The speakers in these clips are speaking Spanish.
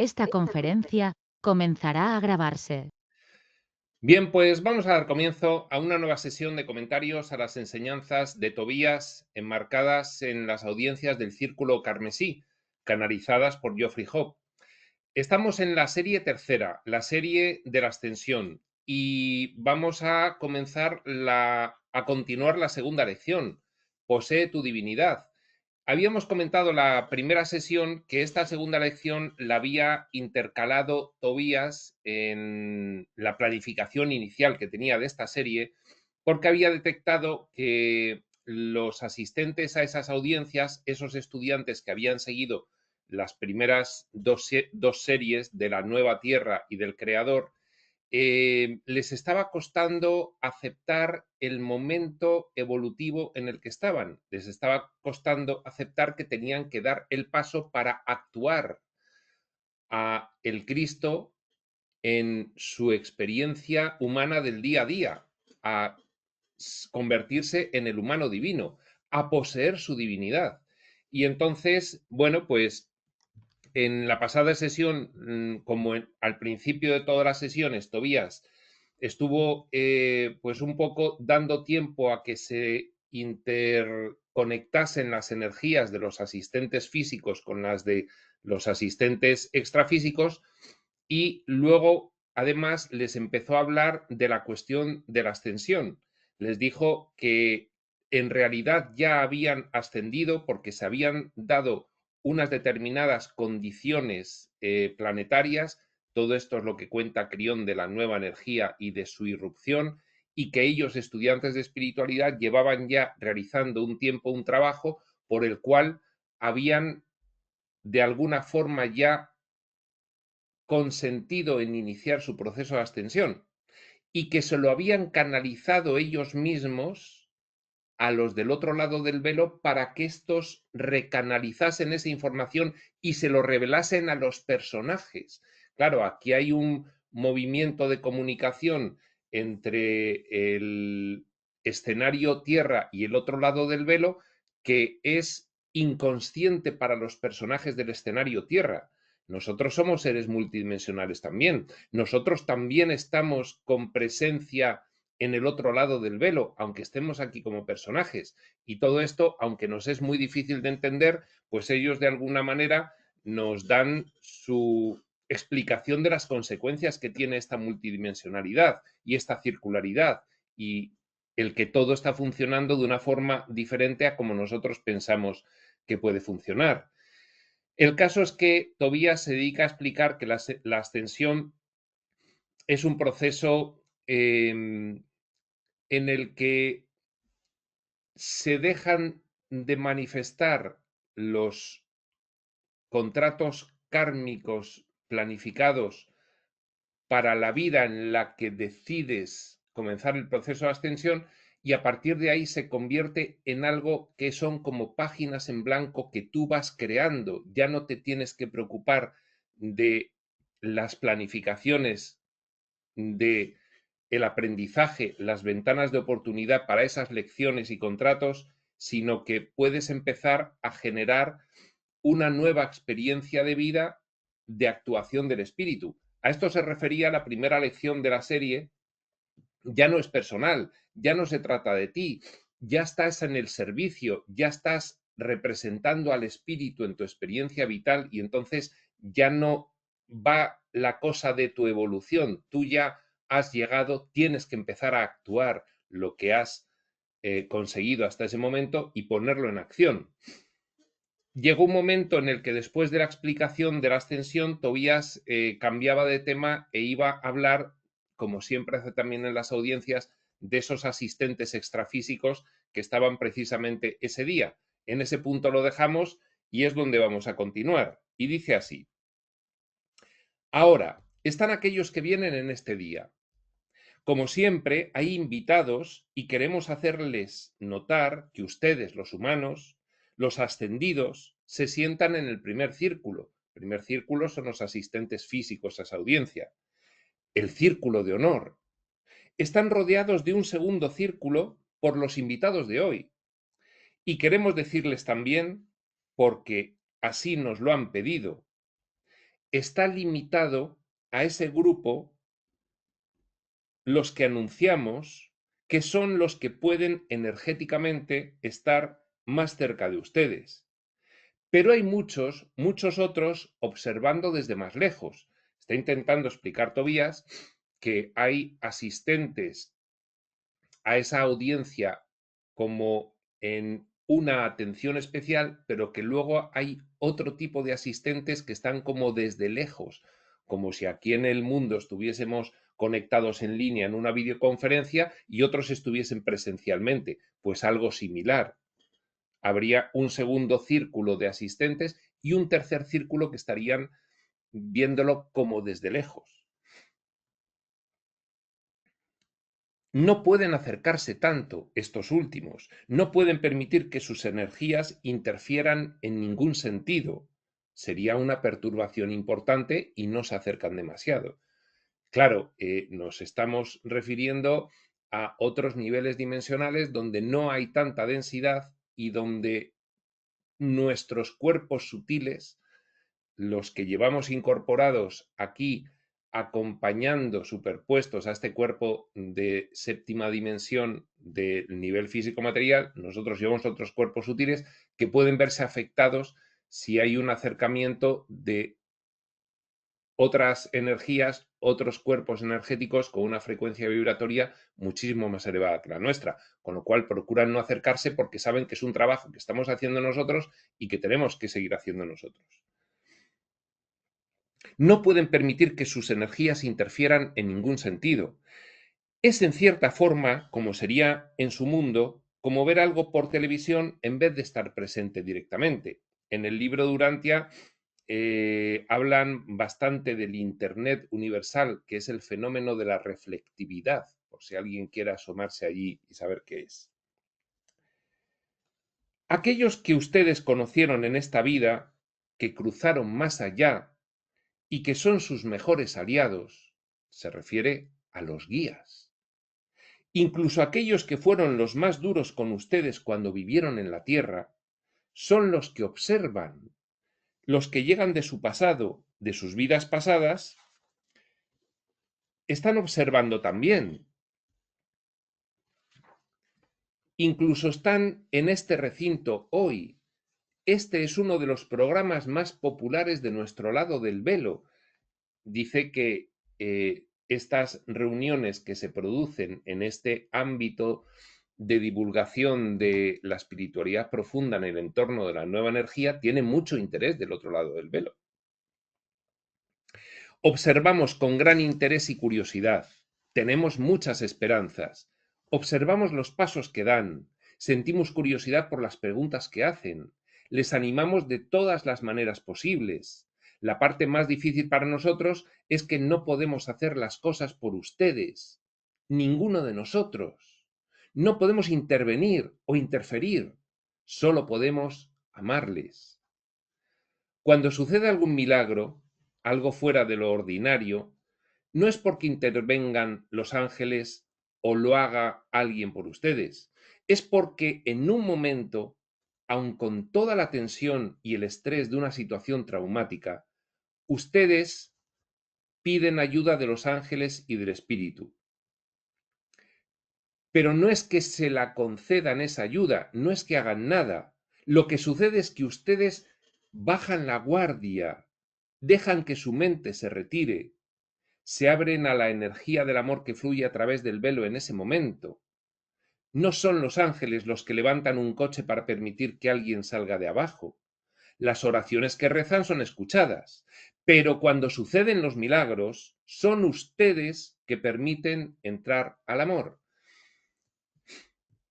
Esta conferencia comenzará a grabarse. Bien, pues vamos a dar comienzo a una nueva sesión de comentarios a las enseñanzas de Tobías enmarcadas en las audiencias del Círculo Carmesí, canalizadas por Geoffrey Hope. Estamos en la serie tercera, la serie de la ascensión, y vamos a comenzar a continuar la segunda lección, Posee tu divinidad. Habíamos comentado la primera sesión que esta segunda lección la había intercalado Tobías en la planificación inicial que tenía de esta serie, porque había detectado que los asistentes a esas audiencias, esos estudiantes que habían seguido las primeras dos series de la Nueva Tierra y del Creador, les estaba costando aceptar el momento evolutivo en el que estaban. Les estaba costando aceptar que tenían que dar el paso para actuar a el Cristo en su experiencia humana del día a día, a convertirse en el humano divino, a poseer su divinidad. Y entonces, bueno, pues en la pasada sesión, como al principio de todas las sesiones, Tobías estuvo pues un poco dando tiempo a que se interconectasen las energías de los asistentes físicos con las de los asistentes extrafísicos, y luego además les empezó a hablar de la cuestión de la ascensión. Les dijo que en realidad ya habían ascendido porque se habían dado unas determinadas condiciones planetarias. Todo esto es lo que cuenta Crión de la nueva energía y de su irrupción, y que ellos, estudiantes de espiritualidad, llevaban ya realizando un tiempo un trabajo por el cual habían de alguna forma ya consentido en iniciar su proceso de ascensión, y que se lo habían canalizado ellos mismos a los del otro lado del velo para que estos recanalizasen esa información y se lo revelasen a los personajes. Claro, aquí hay un movimiento de comunicación entre el escenario Tierra y el otro lado del velo que es inconsciente para los personajes del escenario Tierra. Nosotros somos seres multidimensionales también. Nosotros también estamos con presencia en el otro lado del velo, aunque estemos aquí como personajes. Y todo esto, aunque nos es muy difícil de entender, pues ellos de alguna manera nos dan su explicación de las consecuencias que tiene esta multidimensionalidad y esta circularidad, y el que todo está funcionando de una forma diferente a como nosotros pensamos que puede funcionar. El caso es que Tobías se dedica a explicar que la ascensión es un proceso en el que se dejan de manifestar los contratos kármicos planificados para la vida en la que decides comenzar el proceso de ascensión, y a partir de ahí se convierte en algo que son como páginas en blanco que tú vas creando. Ya no te tienes que preocupar de las planificaciones, de el aprendizaje, las ventanas de oportunidad para esas lecciones y contratos, sino que puedes empezar a generar una nueva experiencia de vida de actuación del espíritu. A esto se refería la primera lección de la serie. Ya no es personal, ya no se trata de ti, ya estás en el servicio, ya estás representando al espíritu en tu experiencia vital, y entonces ya no va la cosa de tu evolución. Tú ya has llegado, tienes que empezar a actuar lo que has conseguido hasta ese momento y ponerlo en acción. Llegó un momento en el que, después de la explicación de la ascensión, Tobías cambiaba de tema e iba a hablar, como siempre hace también en las audiencias, de esos asistentes extrafísicos que estaban precisamente ese día. En ese punto lo dejamos y es donde vamos a continuar. Y dice así: ahora están aquellos que vienen en este día. Como siempre, hay invitados y queremos hacerles notar que ustedes, los humanos, los ascendidos, se sientan en el primer círculo. El primer círculo son los asistentes físicos a esa audiencia. El círculo de honor. Están rodeados de un segundo círculo por los invitados de hoy. Y queremos decirles también, porque así nos lo han pedido, está limitado a ese grupo, los que anunciamos, que son los que pueden energéticamente estar más cerca de ustedes. Pero hay muchos, muchos otros observando desde más lejos. Está intentando explicar Tobías que hay asistentes a esa audiencia como en una atención especial, pero que luego hay otro tipo de asistentes que están como desde lejos, como si aquí en el mundo estuviésemos conectados en línea en una videoconferencia y otros estuviesen presencialmente, pues algo similar. Habría un segundo círculo de asistentes y un tercer círculo que estarían viéndolo como desde lejos. No pueden acercarse tanto estos últimos, no pueden permitir que sus energías interfieran en ningún sentido. Sería una perturbación importante y no se acercan demasiado. Claro, nos estamos refiriendo a otros niveles dimensionales donde no hay tanta densidad y donde nuestros cuerpos sutiles, los que llevamos incorporados aquí, acompañando, superpuestos a este cuerpo de séptima dimensión del nivel físico-material, nosotros llevamos otros cuerpos sutiles que pueden verse afectados si hay un acercamiento de otras energías, otros cuerpos energéticos con una frecuencia vibratoria muchísimo más elevada que la nuestra, con lo cual procuran no acercarse porque saben que es un trabajo que estamos haciendo nosotros y que tenemos que seguir haciendo nosotros. No pueden permitir que sus energías interfieran en ningún sentido. Es en cierta forma, como sería en su mundo, como ver algo por televisión en vez de estar presente directamente. En el libro de Urantia hablan bastante del Internet universal, que es el fenómeno de la reflectividad, por si alguien quiere asomarse allí y saber qué es. Aquellos que ustedes conocieron en esta vida, que cruzaron más allá y que son sus mejores aliados, se refiere a los guías. Incluso aquellos que fueron los más duros con ustedes cuando vivieron en la Tierra, son los que observan, los que llegan de su pasado, de sus vidas pasadas, están observando también. Incluso están en este recinto hoy. Este es uno de los programas más populares de nuestro lado del velo. Dice que estas reuniones que se producen en este ámbito de divulgación de la espiritualidad profunda en el entorno de la nueva energía tienen mucho interés del otro lado del velo. Observamos con gran interés y curiosidad, tenemos muchas esperanzas, observamos los pasos que dan, sentimos curiosidad por las preguntas que hacen, les animamos de todas las maneras posibles. La parte más difícil para nosotros es que no podemos hacer las cosas por ustedes, ninguno de nosotros. No podemos intervenir o interferir, solo podemos amarles. Cuando sucede algún milagro, algo fuera de lo ordinario, no es porque intervengan los ángeles o lo haga alguien por ustedes, es porque en un momento, aun con toda la tensión y el estrés de una situación traumática, ustedes piden ayuda de los ángeles y del espíritu. Pero no es que se la concedan esa ayuda, no es que hagan nada. Lo que sucede es que ustedes bajan la guardia, dejan que su mente se retire, se abren a la energía del amor que fluye a través del velo en ese momento. No son los ángeles los que levantan un coche para permitir que alguien salga de abajo. Las oraciones que rezan son escuchadas, pero cuando suceden los milagros, son ustedes que permiten entrar al amor.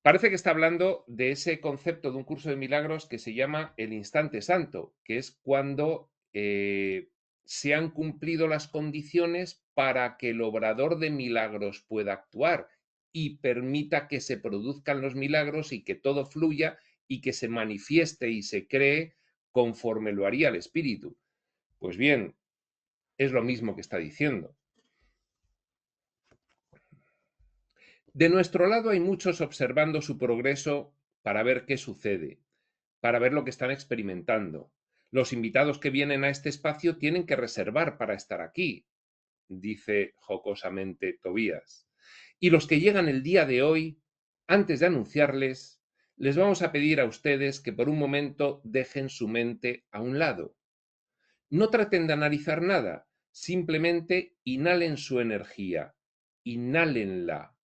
Parece que está hablando de ese concepto de un curso de milagros que se llama el instante santo, que es cuando se han cumplido las condiciones para que el obrador de milagros pueda actuar y permita que se produzcan los milagros y que todo fluya y que se manifieste y se cree conforme lo haría el espíritu. Pues bien, es lo mismo que está diciendo. De nuestro lado hay muchos observando su progreso para ver qué sucede, para ver lo que están experimentando. Los invitados que vienen a este espacio tienen que reservar para estar aquí, dice jocosamente Tobías. Y los que llegan el día de hoy, antes de anunciarles, les vamos a pedir a ustedes que por un momento dejen su mente a un lado. No traten de analizar nada, simplemente inhalen su energía, inhálenla.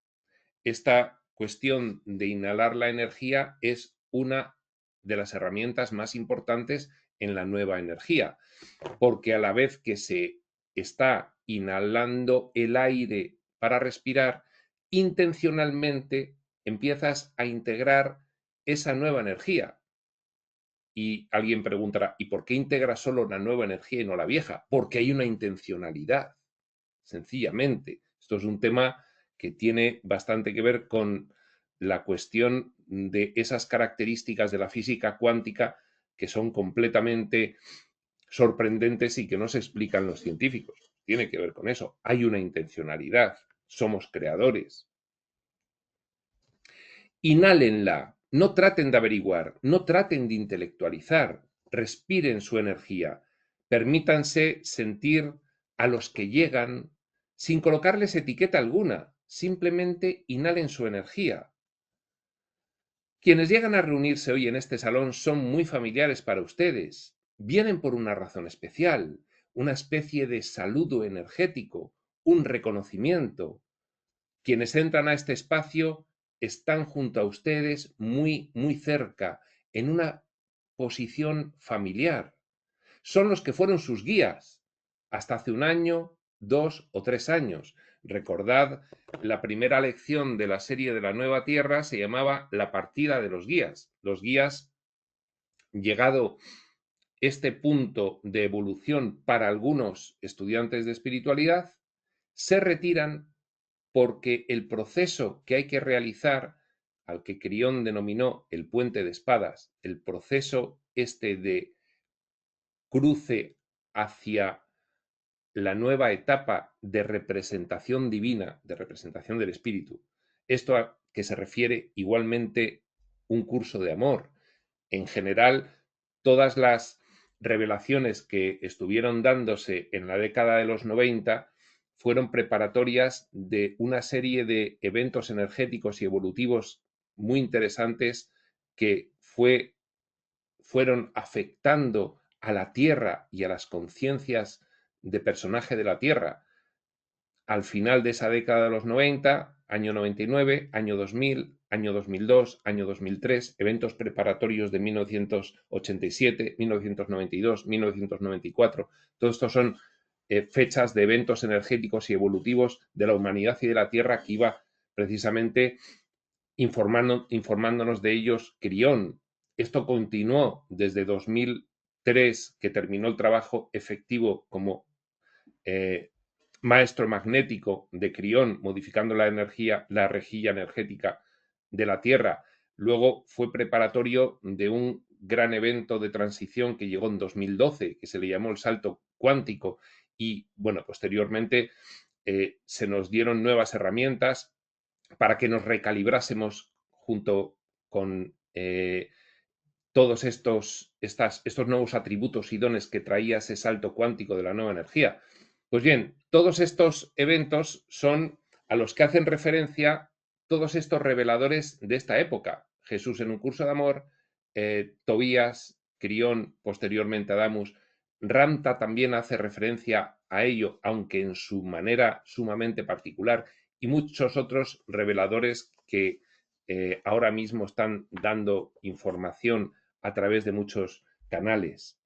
Esta cuestión de inhalar la energía es una de las herramientas más importantes en la nueva energía, porque a la vez que se está inhalando el aire para respirar, intencionalmente empiezas a integrar esa nueva energía. Y alguien preguntará, ¿y por qué integra solo la nueva energía y no la vieja? Porque hay una intencionalidad, sencillamente. Esto es un tema que tiene bastante que ver con la cuestión de esas características de la física cuántica que son completamente sorprendentes y que no se explican los científicos. Tiene que ver con eso. Hay una intencionalidad. Somos creadores. Inhálenla, no traten de averiguar, no traten de intelectualizar, respiren su energía, permítanse sentir a los que llegan sin colocarles etiqueta alguna, simplemente inhalen su energía. Quienes llegan a reunirse hoy en este salón son muy familiares para ustedes, vienen por una razón especial, una especie de saludo energético, un reconocimiento. Quienes entran a este espacio están junto a ustedes muy, muy cerca, en una posición familiar. Son los que fueron sus guías hasta hace un año, 2 o 3 años. Recordad, la primera lección de la serie de la Nueva Tierra se llamaba La partida de los guías. Los guías, llegado este punto de evolución para algunos estudiantes de espiritualidad, se retiran porque el proceso que hay que realizar, al que Crión denominó el puente de espadas, el proceso este de cruce hacia la nueva etapa de representación divina, de representación del espíritu, esto a que se refiere igualmente un curso de amor. En general, todas las revelaciones que estuvieron dándose en la década de los 90 fueron preparatorias de una serie de eventos energéticos y evolutivos muy interesantes que fueron afectando a la Tierra y a las conciencias de personaje de la Tierra al final de esa década de los 90, año 99, año 2000, año 2002, año 2003, eventos preparatorios de 1987, 1992, 1994. Todos estos son fechas de eventos energéticos y evolutivos de la humanidad y de la Tierra que iba precisamente informándonos de ellos Crión. Esto continuó desde 2003, que terminó el trabajo efectivo como maestro magnético de Crión, modificando la energía, la rejilla energética de la Tierra. Luego fue preparatorio de un gran evento de transición que llegó en 2012, que se le llamó el salto cuántico, y bueno, posteriormente se nos dieron nuevas herramientas para que nos recalibrásemos junto con todos estos nuevos atributos y dones que traía ese salto cuántico de la nueva energía. Pues bien, todos estos eventos son a los que hacen referencia todos estos reveladores de esta época. Jesús en un curso de amor, Tobías, Crión, posteriormente Adamus. Ramta también hace referencia a ello, aunque en su manera sumamente particular, y muchos otros reveladores que ahora mismo están dando información a través de muchos canales.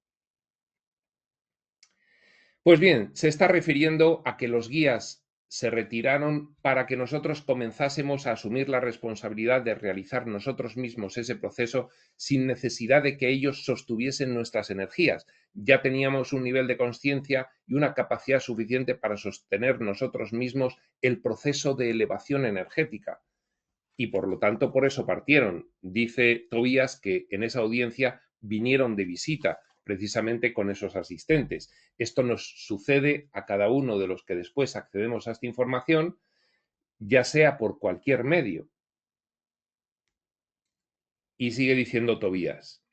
Pues bien, se está refiriendo a que los guías se retiraron para que nosotros comenzásemos a asumir la responsabilidad de realizar nosotros mismos ese proceso sin necesidad de que ellos sostuviesen nuestras energías. Ya teníamos un nivel de conciencia y una capacidad suficiente para sostener nosotros mismos el proceso de elevación energética. Y por lo tanto, por eso partieron. Dice Tobías que en esa audiencia vinieron de visita precisamente con esos asistentes. Esto nos sucede a cada uno de los que después accedemos a esta información, ya sea por cualquier medio. Y sigue diciendo Tobías.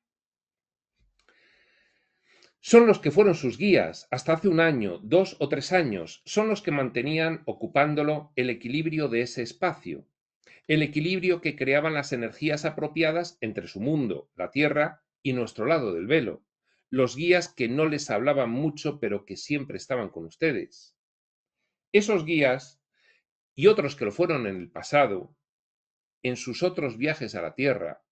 Son los que fueron sus guías hasta hace 1 año, 2 o 3 años. Son los que mantenían ocupándolo el equilibrio de ese espacio. El equilibrio que creaban las energías apropiadas entre su mundo, la Tierra, y nuestro lado del velo. Los guías que no les hablaban mucho, pero que siempre estaban con ustedes. Esos guías, y otros que lo fueron en el pasado, en sus otros viajes a la Tierra,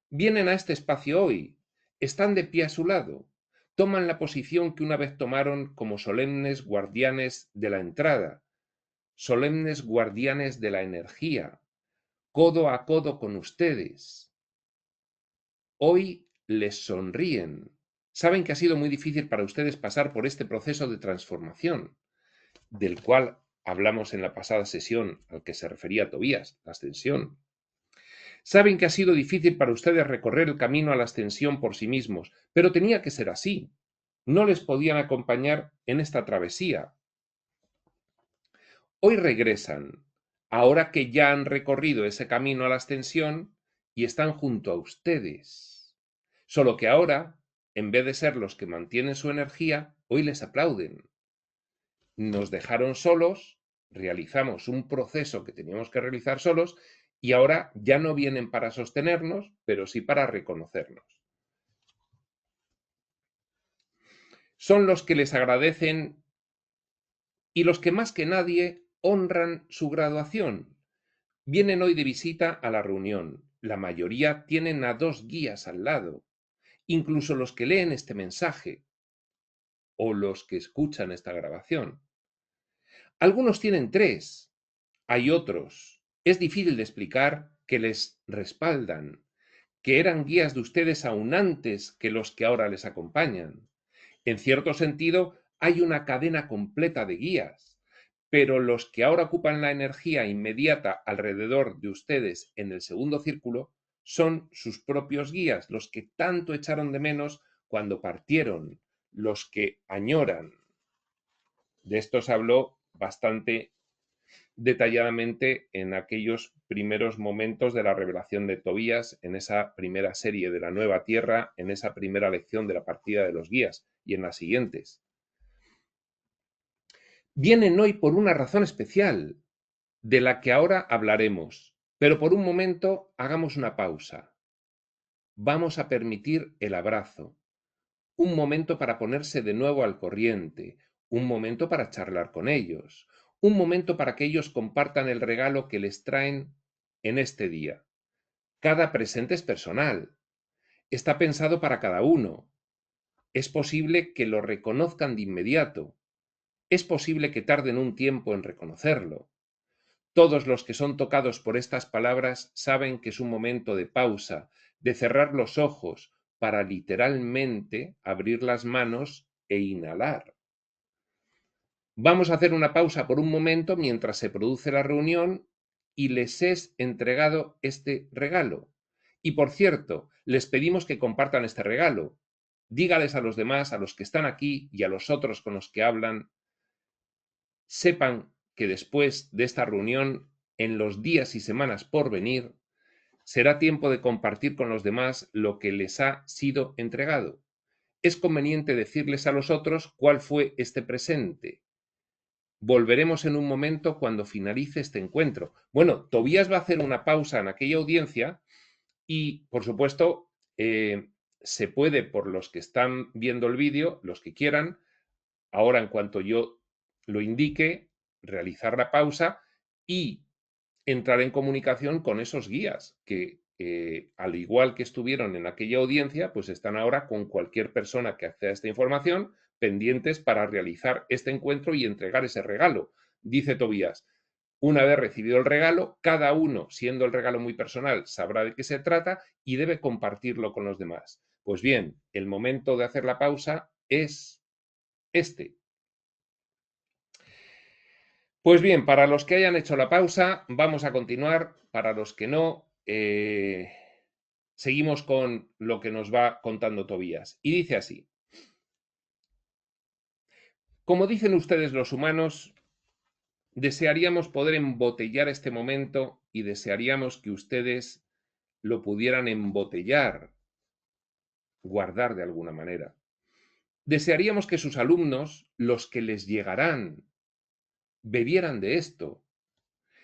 vienen a este espacio hoy, están de pie a su lado, toman la posición que una vez tomaron como solemnes guardianes de la entrada, solemnes guardianes de la energía, codo a codo con ustedes. Hoy les sonríen. Saben que ha sido muy difícil para ustedes pasar por este proceso de transformación, del cual hablamos en la pasada sesión al que se refería Tobías, la ascensión. Saben que ha sido difícil para ustedes recorrer el camino a la ascensión por sí mismos, pero tenía que ser así. No les podían acompañar en esta travesía. Hoy regresan, ahora que ya han recorrido ese camino a la ascensión y están junto a ustedes. Solo que ahora, en vez de ser los que mantienen su energía, hoy les aplauden. Nos dejaron solos, realizamos un proceso que teníamos que realizar solos y ahora ya no vienen para sostenernos, pero sí para reconocernos. Son los que les agradecen y los que más que nadie honran su graduación. Vienen hoy de visita a la reunión. La mayoría tienen a 2 guías al lado, incluso los que leen este mensaje o los que escuchan esta grabación. Algunos tienen 3, hay otros, es difícil de explicar, que les respaldan, que eran guías de ustedes aún antes que los que ahora les acompañan. En cierto sentido, hay una cadena completa de guías, pero los que ahora ocupan la energía inmediata alrededor de ustedes en el segundo círculo son sus propios guías, los que tanto echaron de menos cuando partieron, los que añoran. De esto se habló bastante detalladamente en aquellos primeros momentos de la revelación de Tobías, en esa primera serie de la Nueva Tierra, en esa primera lección de la partida de los guías y en las siguientes. Vienen hoy por una razón especial, de la que ahora hablaremos, pero por un momento hagamos una pausa. Vamos a permitir el abrazo, un momento para ponerse de nuevo al corriente, un momento para charlar con ellos, un momento para que ellos compartan el regalo que les traen en este día. Cada presente es personal, está pensado para cada uno. Es posible que lo reconozcan de inmediato, es posible que tarden un tiempo en reconocerlo. Todos los que son tocados por estas palabras saben que es un momento de pausa, de cerrar los ojos para literalmente abrir las manos e inhalar. Vamos a hacer una pausa por un momento mientras se produce la reunión y les es entregado este regalo. Y por cierto, les pedimos que compartan este regalo. Dígales a los demás, a los que están aquí y a los otros con los que hablan, sepan que después de esta reunión, en los días y semanas por venir, será tiempo de compartir con los demás lo que les ha sido entregado. Es conveniente decirles a los otros cuál fue este presente. Volveremos en un momento cuando finalice este encuentro. Bueno, Tobías va a hacer una pausa en aquella audiencia y, por supuesto, se puede, por los que están viendo el vídeo, los que quieran, ahora en cuanto yo lo indique, realizar la pausa y entrar en comunicación con esos guías que, al igual que estuvieron en aquella audiencia, pues están ahora con cualquier persona que acceda a esta información, pendientes para realizar este encuentro y entregar ese regalo. Dice Tobías, una vez recibido el regalo, cada uno, siendo el regalo muy personal, sabrá de qué se trata y debe compartirlo con los demás. Pues bien, el momento de hacer la pausa es este. Pues bien, para los que hayan hecho la pausa, vamos a continuar. Para los que no, seguimos con lo que nos va contando Tobías. Y dice así: como dicen ustedes los humanos, desearíamos poder embotellar este momento y desearíamos que ustedes lo pudieran embotellar, guardar de alguna manera. Desearíamos que sus alumnos, los que les llegarán, bebieran de esto.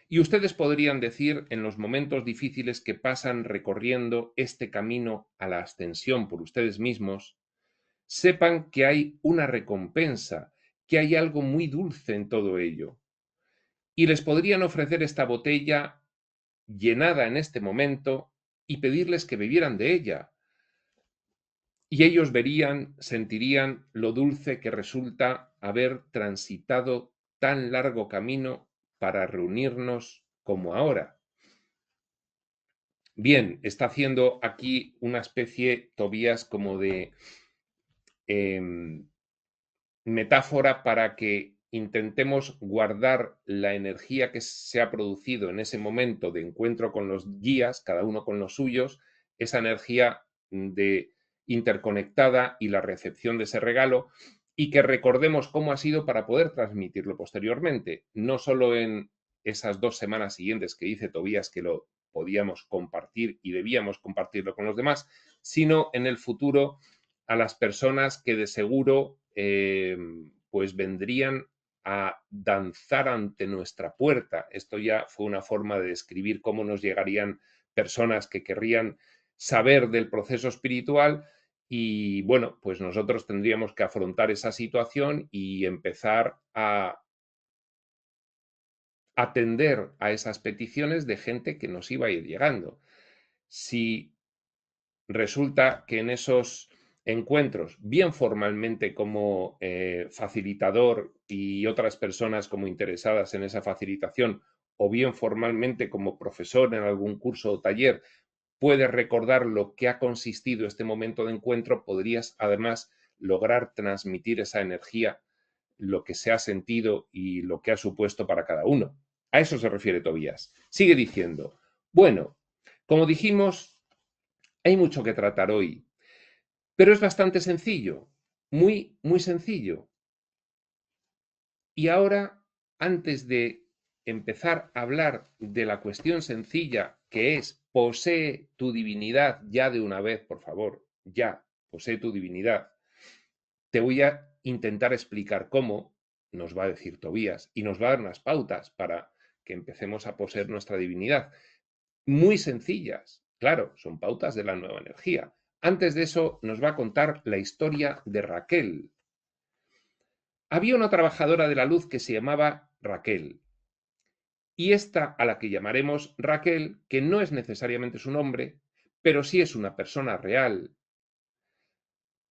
Y ustedes podrían decir en los momentos difíciles que pasan recorriendo este camino a la ascensión por ustedes mismos, sepan que hay una recompensa, que hay algo muy dulce en todo ello. Y les podrían ofrecer esta botella llenada en este momento y pedirles que bebieran de ella. Y ellos verían, sentirían lo dulce que resulta haber transitado tan largo camino para reunirnos como ahora. Bien, está haciendo aquí una especie, Tobías, como de metáfora para que intentemos guardar la energía que se ha producido en ese momento de encuentro con los guías, cada uno con los suyos, esa energía de interconectada y la recepción de ese regalo, y que recordemos cómo ha sido para poder transmitirlo posteriormente, no solo en esas 2 semanas siguientes que dice Tobías que lo podíamos compartir y debíamos compartirlo con los demás, sino en el futuro a las personas que de seguro pues vendrían a danzar ante nuestra puerta. Esto ya fue una forma de describir cómo nos llegarían personas que querrían saber del proceso espiritual y bueno, pues nosotros tendríamos que afrontar esa situación y empezar a atender a esas peticiones de gente que nos iba a ir llegando. Si resulta que en esos encuentros, bien formalmente como facilitador y otras personas como interesadas en esa facilitación, o bien formalmente como profesor en algún curso o taller, puedes recordar lo que ha consistido este momento de encuentro, podrías además lograr transmitir esa energía, lo que se ha sentido y lo que ha supuesto para cada uno. A eso se refiere Tobías. Sigue diciendo, bueno, como dijimos, hay mucho que tratar hoy, pero es bastante sencillo, muy, muy sencillo. Y ahora, antes de empezar a hablar de la cuestión sencilla que es posee tu divinidad ya de una vez, por favor, ya, posee tu divinidad, te voy a intentar explicar cómo, nos va a decir Tobías, y nos va a dar unas pautas para que empecemos a poseer nuestra divinidad. Muy sencillas, claro, son pautas de la nueva energía. Antes de eso, nos va a contar la historia de Raquel. Había una trabajadora de la luz que se llamaba Raquel, y esta a la que llamaremos Raquel, que no es necesariamente su nombre, pero sí es una persona real,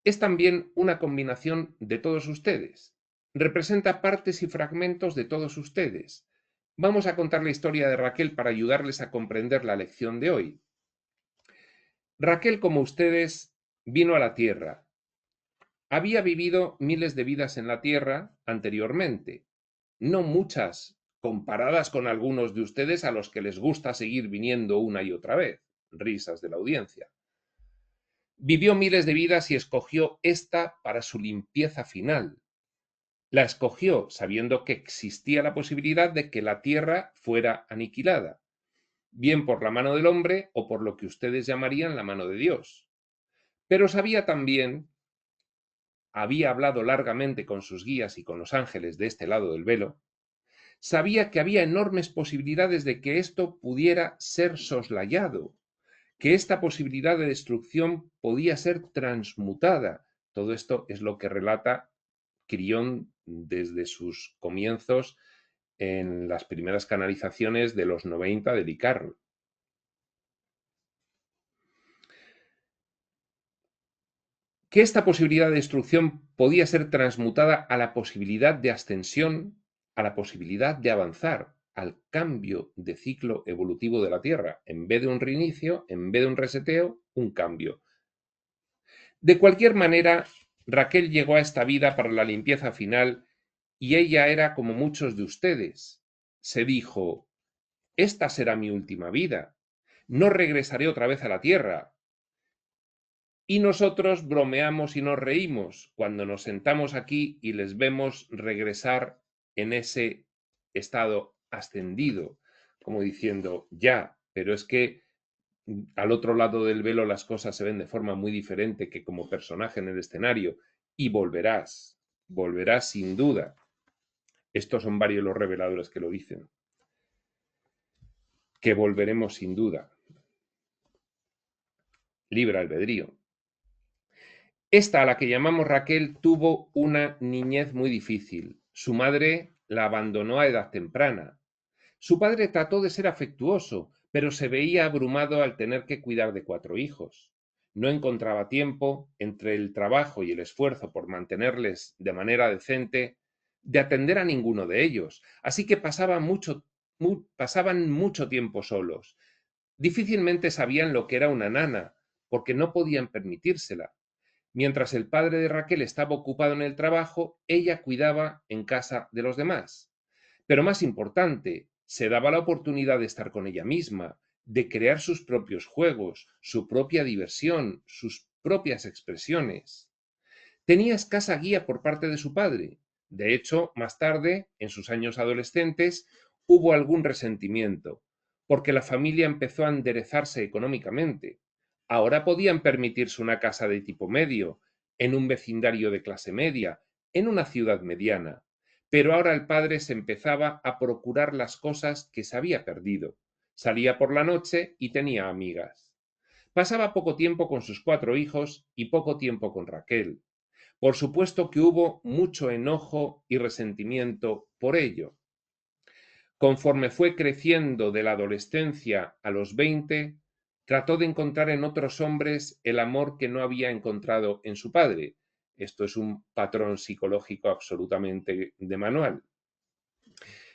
es también una combinación de todos ustedes. Representa partes y fragmentos de todos ustedes. Vamos a contar la historia de Raquel para ayudarles a comprender la lección de hoy. Raquel, como ustedes, vino a la Tierra. Había vivido miles de vidas en la Tierra anteriormente, no muchas comparadas con algunos de ustedes a los que les gusta seguir viniendo una y otra vez. Risas de la audiencia. Vivió miles de vidas y escogió esta para su limpieza final. La escogió sabiendo que existía la posibilidad de que la Tierra fuera aniquilada, bien por la mano del hombre o por lo que ustedes llamarían la mano de Dios. Pero sabía también, había hablado largamente con sus guías y con los ángeles de este lado del velo, sabía que había enormes posibilidades de que esto pudiera ser soslayado, que esta posibilidad de destrucción podía ser transmutada. Todo esto es lo que relata Quirión desde sus comienzos en las primeras canalizaciones de los 90 de Licarro. Que esta posibilidad de destrucción podía ser transmutada a la posibilidad de ascensión, a la posibilidad de avanzar, al cambio de ciclo evolutivo de la Tierra. En vez de un reinicio, en vez de un reseteo, un cambio. De cualquier manera, Raquel llegó a esta vida para la limpieza final y ella era como muchos de ustedes. Se dijo, esta será mi última vida, no regresaré otra vez a la Tierra. Y nosotros bromeamos y nos reímos cuando nos sentamos aquí y les vemos regresar en ese estado ascendido, como diciendo, ya, pero es que al otro lado del velo las cosas se ven de forma muy diferente que como personaje en el escenario. y volverás, volverás sin duda. Estos son varios los reveladores que lo dicen. Que volveremos sin duda. Libre albedrío. Esta, a la que llamamos Raquel, tuvo una niñez muy difícil. Su madre la abandonó a edad temprana. Su padre trató de ser afectuoso, pero se veía abrumado al tener que cuidar de 4 hijos. No encontraba tiempo, entre el trabajo y el esfuerzo por mantenerles de manera decente, de atender a ninguno de ellos, así que pasaban mucho tiempo solos. Difícilmente sabían lo que era una nana, porque no podían permitírsela. Mientras el padre de Raquel estaba ocupado en el trabajo, ella cuidaba en casa de los demás. Pero más importante, se daba la oportunidad de estar con ella misma, de crear sus propios juegos, su propia diversión, sus propias expresiones. Tenía escasa guía por parte de su padre. De hecho, más tarde, en sus años adolescentes, hubo algún resentimiento, porque la familia empezó a enderezarse económicamente. Ahora podían permitirse una casa de tipo medio, en un vecindario de clase media, en una ciudad mediana. Pero ahora el padre se empezaba a procurar las cosas que se había perdido. Salía por la noche y tenía amigas. Pasaba poco tiempo con sus 4 hijos y poco tiempo con Raquel. Por supuesto que hubo mucho enojo y resentimiento por ello. Conforme fue creciendo de la adolescencia a los 20, trató de encontrar en otros hombres el amor que no había encontrado en su padre. Esto es un patrón psicológico absolutamente de manual.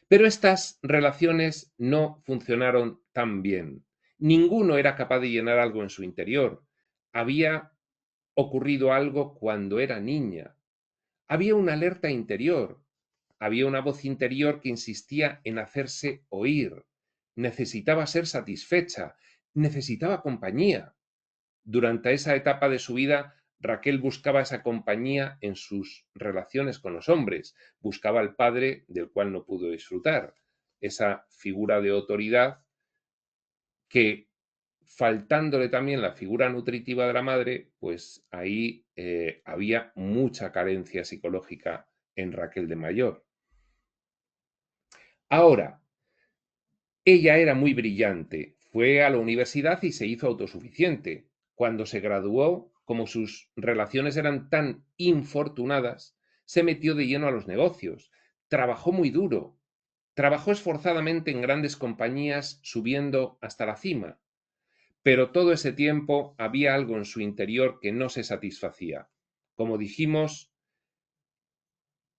Pero estas relaciones no funcionaron tan bien. Ninguno era capaz de llenar algo en su interior. Había ocurrido algo cuando era niña. Había una alerta interior, había una voz interior que insistía en hacerse oír. Necesitaba ser satisfecha, necesitaba compañía. Durante esa etapa de su vida, Raquel buscaba esa compañía en sus relaciones con los hombres, buscaba al padre del cual no pudo disfrutar, esa figura de autoridad que, faltándole también la figura nutritiva de la madre, pues ahí había mucha carencia psicológica en Raquel de mayor. Ahora, ella era muy brillante, fue a la universidad y se hizo autosuficiente. Cuando se graduó, como sus relaciones eran tan infortunadas, se metió de lleno a los negocios. Trabajó muy duro, trabajó esforzadamente en grandes compañías, subiendo hasta la cima. Pero todo ese tiempo había algo en su interior que no se satisfacía. Como dijimos,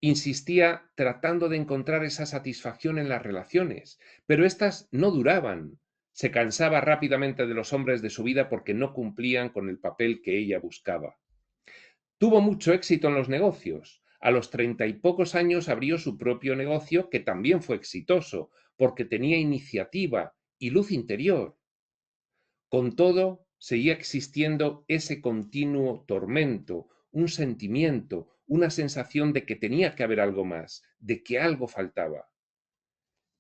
insistía tratando de encontrar esa satisfacción en las relaciones, pero éstas no duraban. Se cansaba rápidamente de los hombres de su vida porque no cumplían con el papel que ella buscaba. Tuvo mucho éxito en los negocios. A los 30 y pocos años abrió su propio negocio, que también fue exitoso, porque tenía iniciativa y luz interior. Con todo, seguía existiendo ese continuo tormento, un sentimiento, una sensación de que tenía que haber algo más, de que algo faltaba.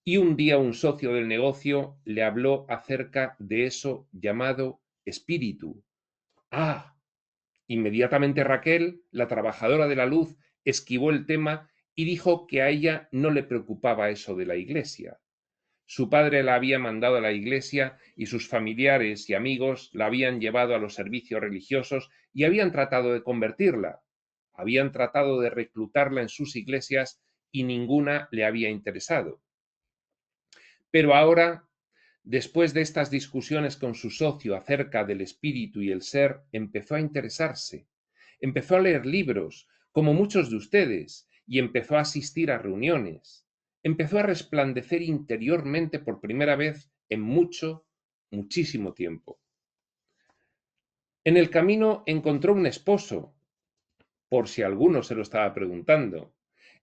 Y un día un socio del negocio le habló acerca de eso llamado espíritu. ¡Ah! Inmediatamente Raquel, la trabajadora de la luz, esquivó el tema y dijo que a ella no le preocupaba eso de la iglesia. Su padre la había mandado a la iglesia y sus familiares y amigos la habían llevado a los servicios religiosos y habían tratado de convertirla. Habían tratado de reclutarla en sus iglesias y ninguna le había interesado. Pero ahora, después de estas discusiones con su socio acerca del espíritu y el ser, empezó a interesarse. Empezó a leer libros, como muchos de ustedes, y empezó a asistir a reuniones. Empezó a resplandecer interiormente por primera vez en muchísimo tiempo. En el camino encontró un esposo, por si alguno se lo estaba preguntando.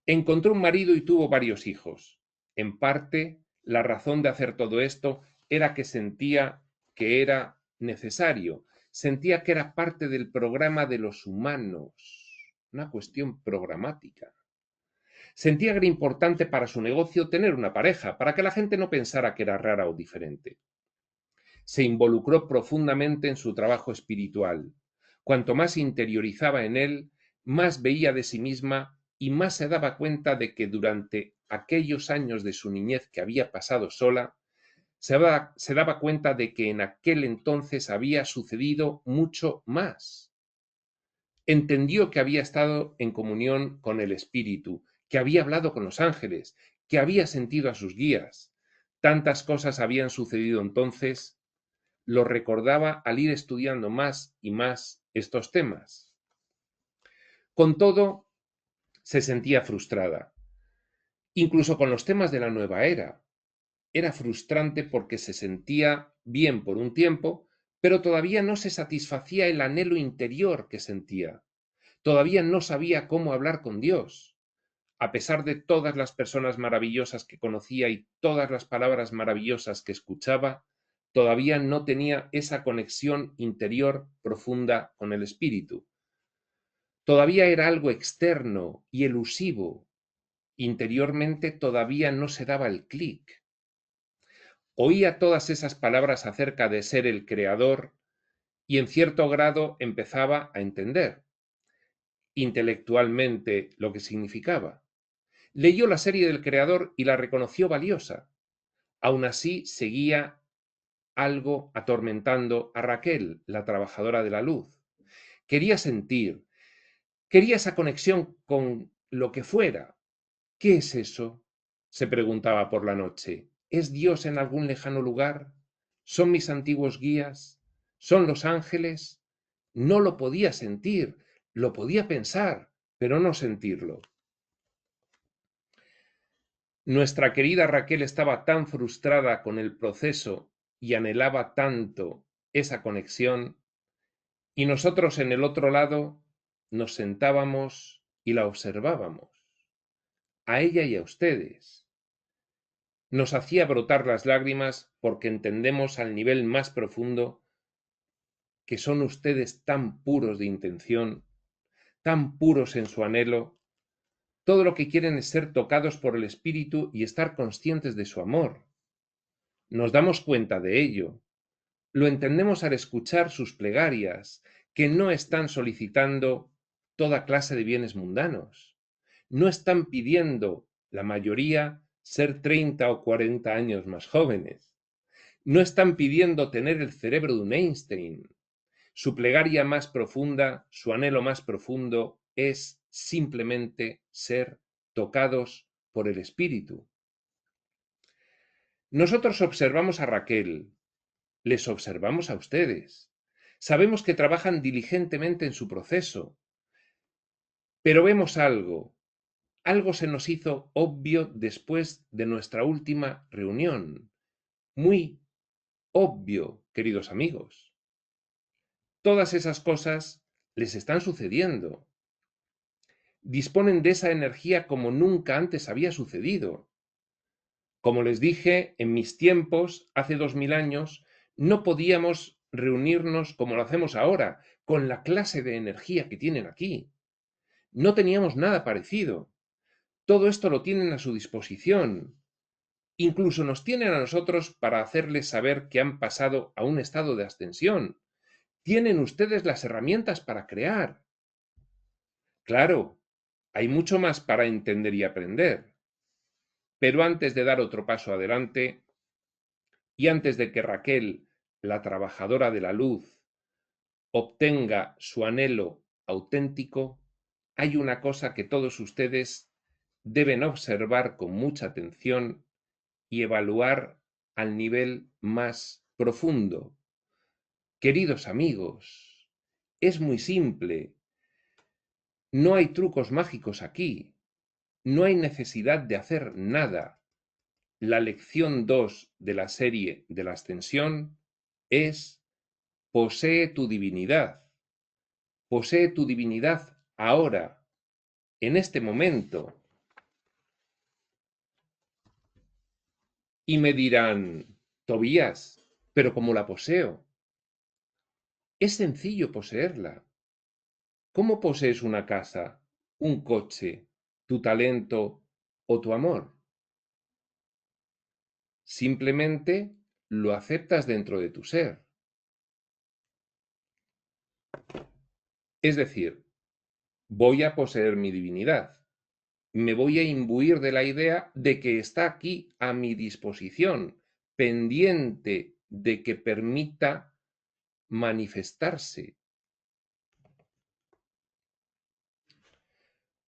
Encontró un marido y tuvo varios hijos. En parte, la razón de hacer todo esto era que sentía que era necesario, sentía que era parte del programa de los humanos, una cuestión programática. Sentía que era importante para su negocio tener una pareja, para que la gente no pensara que era rara o diferente. Se involucró profundamente en su trabajo espiritual. Cuanto más interiorizaba en él, más veía de sí misma y más se daba cuenta de que durante aquellos años de su niñez que había pasado sola, se daba cuenta de que en aquel entonces había sucedido mucho más. Entendió que había estado en comunión con el Espíritu, que había hablado con los ángeles, que había sentido a sus guías. Tantas cosas habían sucedido entonces, lo recordaba al ir estudiando más y más estos temas. Con todo, se sentía frustrada, incluso con los temas de la nueva era. Era frustrante porque se sentía bien por un tiempo, pero todavía no se satisfacía el anhelo interior que sentía. Todavía no sabía cómo hablar con Dios. A pesar de todas las personas maravillosas que conocía y todas las palabras maravillosas que escuchaba, todavía no tenía esa conexión interior profunda con el Espíritu. Todavía era algo externo y elusivo. Interiormente todavía no se daba el clic. Oía todas esas palabras acerca de ser el creador y en cierto grado empezaba a entender intelectualmente lo que significaba. Leyó la serie del creador y la reconoció valiosa. Aún así seguía algo atormentando a Raquel, la trabajadora de la luz. Quería sentir, quería esa conexión con lo que fuera. ¿Qué es eso?, se preguntaba por la noche. ¿Es Dios en algún lejano lugar? ¿Son mis antiguos guías? ¿Son los ángeles? No lo podía sentir, lo podía pensar, pero no sentirlo. Nuestra querida Raquel estaba tan frustrada con el proceso y anhelaba tanto esa conexión, y nosotros en el otro lado nos sentábamos y la observábamos, a ella y a ustedes. Nos hacía brotar las lágrimas porque entendemos al nivel más profundo que son ustedes tan puros de intención, tan puros en su anhelo. Todo lo que quieren es ser tocados por el Espíritu y estar conscientes de su amor. Nos damos cuenta de ello. Lo entendemos al escuchar sus plegarias, que no están solicitando toda clase de bienes mundanos. No están pidiendo, la mayoría, ser 30 o 40 años más jóvenes. No están pidiendo tener el cerebro de un Einstein. Su plegaria más profunda, su anhelo más profundo es simplemente ser tocados por el Espíritu. Nosotros observamos a Raquel, les observamos a ustedes. Sabemos que trabajan diligentemente en su proceso, pero vemos algo. Algo se nos hizo obvio después de nuestra última reunión. Muy obvio, queridos amigos. Todas esas cosas les están sucediendo. Disponen de esa energía como nunca antes había sucedido. Como les dije, en mis tiempos, hace 2000 años, no podíamos reunirnos como lo hacemos ahora, con la clase de energía que tienen aquí. No teníamos nada parecido. Todo esto lo tienen a su disposición. Incluso nos tienen a nosotros para hacerles saber que han pasado a un estado de ascensión. Tienen ustedes las herramientas para crear. Claro, hay mucho más para entender y aprender. Pero antes de dar otro paso adelante, y antes de que Raquel, la trabajadora de la luz, obtenga su anhelo auténtico, hay una cosa que todos ustedes deben observar con mucha atención y evaluar al nivel más profundo. Queridos amigos, es muy simple. No hay trucos mágicos aquí. No hay necesidad de hacer nada. La lección 2 de la serie de la ascensión es: posee tu divinidad. Posee tu divinidad ahora, en este momento. Y me dirán: Tobías, ¿pero cómo la poseo? Es sencillo poseerla. ¿Cómo posees una casa, un coche, tu talento o tu amor? Simplemente lo aceptas dentro de tu ser. Es decir, voy a poseer mi divinidad. Me voy a imbuir de la idea de que está aquí a mi disposición, pendiente de que permita manifestarse.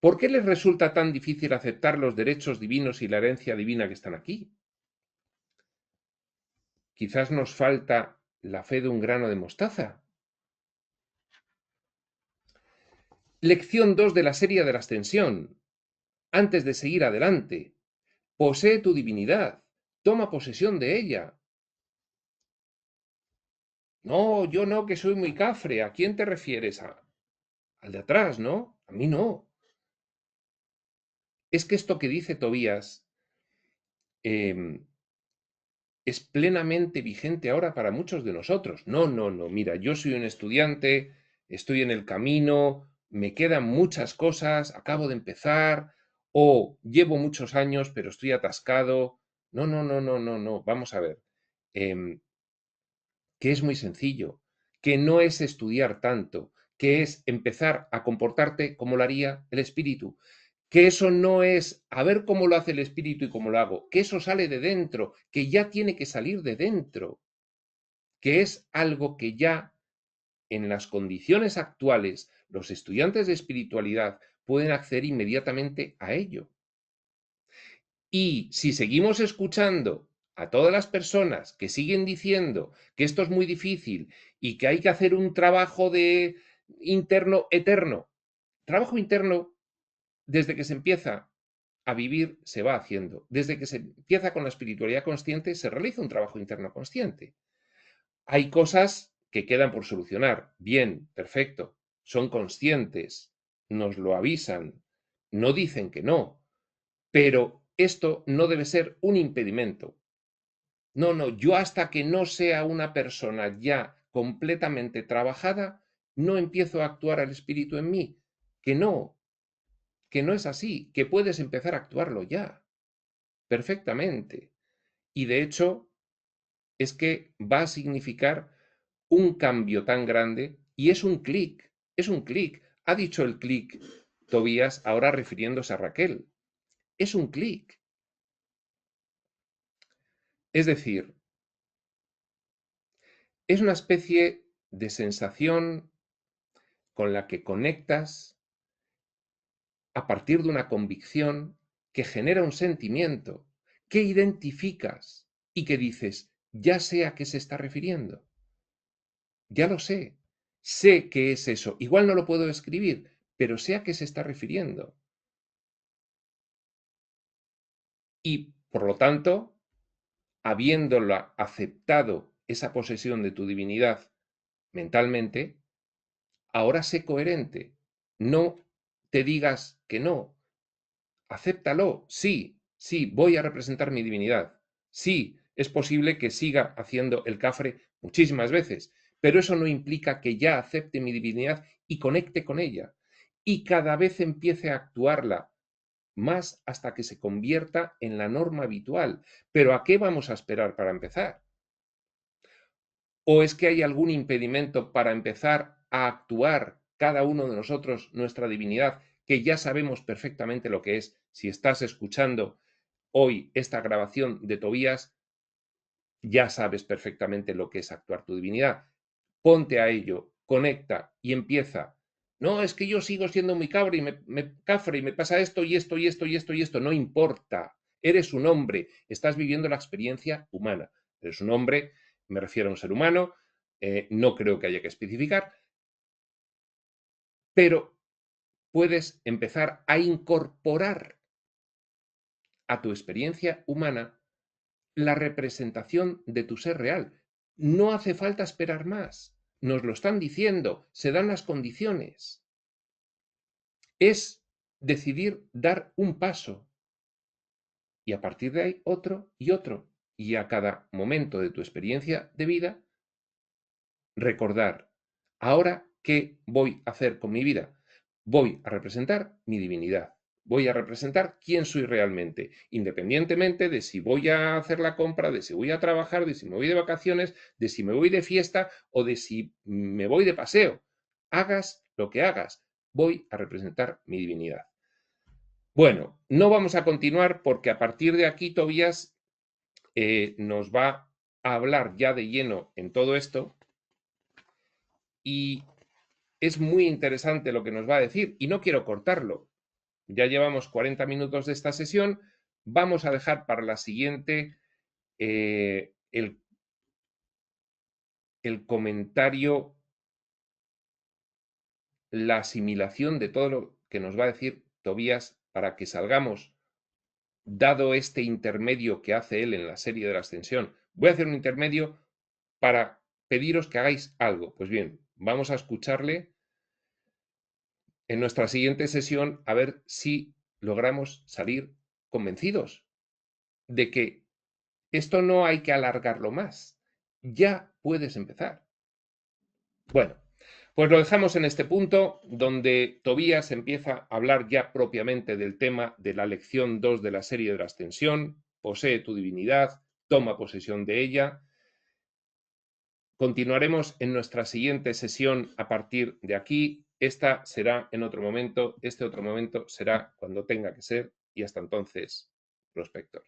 ¿Por qué les resulta tan difícil aceptar los derechos divinos y la herencia divina que están aquí? Quizás nos falta la fe de un grano de mostaza. Lección 2 de la serie de la ascensión. Antes de seguir adelante, posee tu divinidad, toma posesión de ella. No, yo no, que soy muy cafre. ¿A quién te refieres? Al de atrás, ¿no? A mí no. Es que esto que dice Tobías es plenamente vigente ahora para muchos de nosotros. No, no, no. Mira, yo soy un estudiante, estoy en el camino, me quedan muchas cosas, acabo de empezar, o llevo muchos años, pero estoy atascado. No, no, no, no, no, no. Vamos a ver. Que es muy sencillo, que no es estudiar tanto, que es empezar a comportarte como lo haría el espíritu, que eso no es a ver cómo lo hace el espíritu y cómo lo hago, que eso sale de dentro, que ya tiene que salir de dentro, que es algo que ya en las condiciones actuales los estudiantes de espiritualidad pueden acceder inmediatamente a ello. Y si seguimos escuchando a todas las personas que siguen diciendo que esto es muy difícil y que hay que hacer un trabajo de interno eterno, trabajo interno desde que se empieza a vivir se va haciendo. Desde que se empieza con la espiritualidad consciente se realiza un trabajo interno consciente. Hay cosas que quedan por solucionar. Bien, perfecto. Son conscientes, nos lo avisan, no dicen que no, pero esto no debe ser un impedimento. No, no, yo hasta que no sea una persona ya completamente trabajada, no empiezo a actuar al espíritu en mí. Que no es así, que puedes empezar a actuarlo ya, perfectamente. Y de hecho, es que va a significar un cambio tan grande y es un clic, es un clic. Ha dicho el clic Tobías ahora refiriéndose a Raquel. Es un clic. Es decir, es una especie de sensación con la que conectas a partir de una convicción que genera un sentimiento, que identificas y que dices, ya sé a qué se está refiriendo, ya lo sé qué es eso, igual no lo puedo escribir, pero sé a qué se está refiriendo. Y, por lo tanto, habiéndola aceptado esa posesión de tu divinidad mentalmente, ahora sé coherente. No te digas que no. Acéptalo. Sí, sí, voy a representar mi divinidad. Sí, es posible que siga haciendo el cafre muchísimas veces, pero eso no implica que ya acepte mi divinidad y conecte con ella. Y cada vez empiece a actuarla más hasta que se convierta en la norma habitual. Pero ¿a qué vamos a esperar para empezar? ¿O es que hay algún impedimento para empezar a actuar cada uno de nosotros nuestra divinidad, que ya sabemos perfectamente lo que es? Si estás escuchando hoy esta grabación de Tobías, ya sabes perfectamente lo que es actuar tu divinidad. Ponte a ello, conecta y empieza. No, es que yo sigo siendo muy cabra y cafre y me pasa esto y esto y esto y esto y esto. No importa. Eres un hombre, estás viviendo la experiencia humana. Eres un hombre, me refiero a un ser humano, no creo que haya que especificar, pero puedes empezar a incorporar a tu experiencia humana la representación de tu ser real. No hace falta esperar más. Nos lo están diciendo, se dan las condiciones. Es decidir dar un paso y a partir de ahí otro y otro. Y a cada momento de tu experiencia de vida, recordar, ahora, ¿qué voy a hacer con mi vida? Voy a representar mi divinidad. Voy a representar quién soy realmente, independientemente de si voy a hacer la compra, de si voy a trabajar, de si me voy de vacaciones, de si me voy de fiesta o de si me voy de paseo. Hagas lo que hagas, voy a representar mi divinidad. Bueno, no vamos a continuar porque a partir de aquí Tobías nos va a hablar ya de lleno en todo esto y es muy interesante lo que nos va a decir y no quiero cortarlo. Ya llevamos 40 minutos de esta sesión, vamos a dejar para la siguiente el comentario, la asimilación de todo lo que nos va a decir Tobías para que salgamos, dado este intermedio que hace él en la serie de la ascensión. Voy a hacer un intermedio para pediros que hagáis algo. Pues bien, vamos a escucharle en nuestra siguiente sesión a ver si logramos salir convencidos de que esto no hay que alargarlo más. Ya puedes empezar. Bueno, pues lo dejamos en este punto donde Tobías empieza a hablar ya propiamente del tema de la lección 2 de la serie de la ascensión, posee tu divinidad, toma posesión de ella. Continuaremos en nuestra siguiente sesión a partir de aquí. Esta será en otro momento, este otro momento será cuando tenga que ser y hasta entonces, prospector.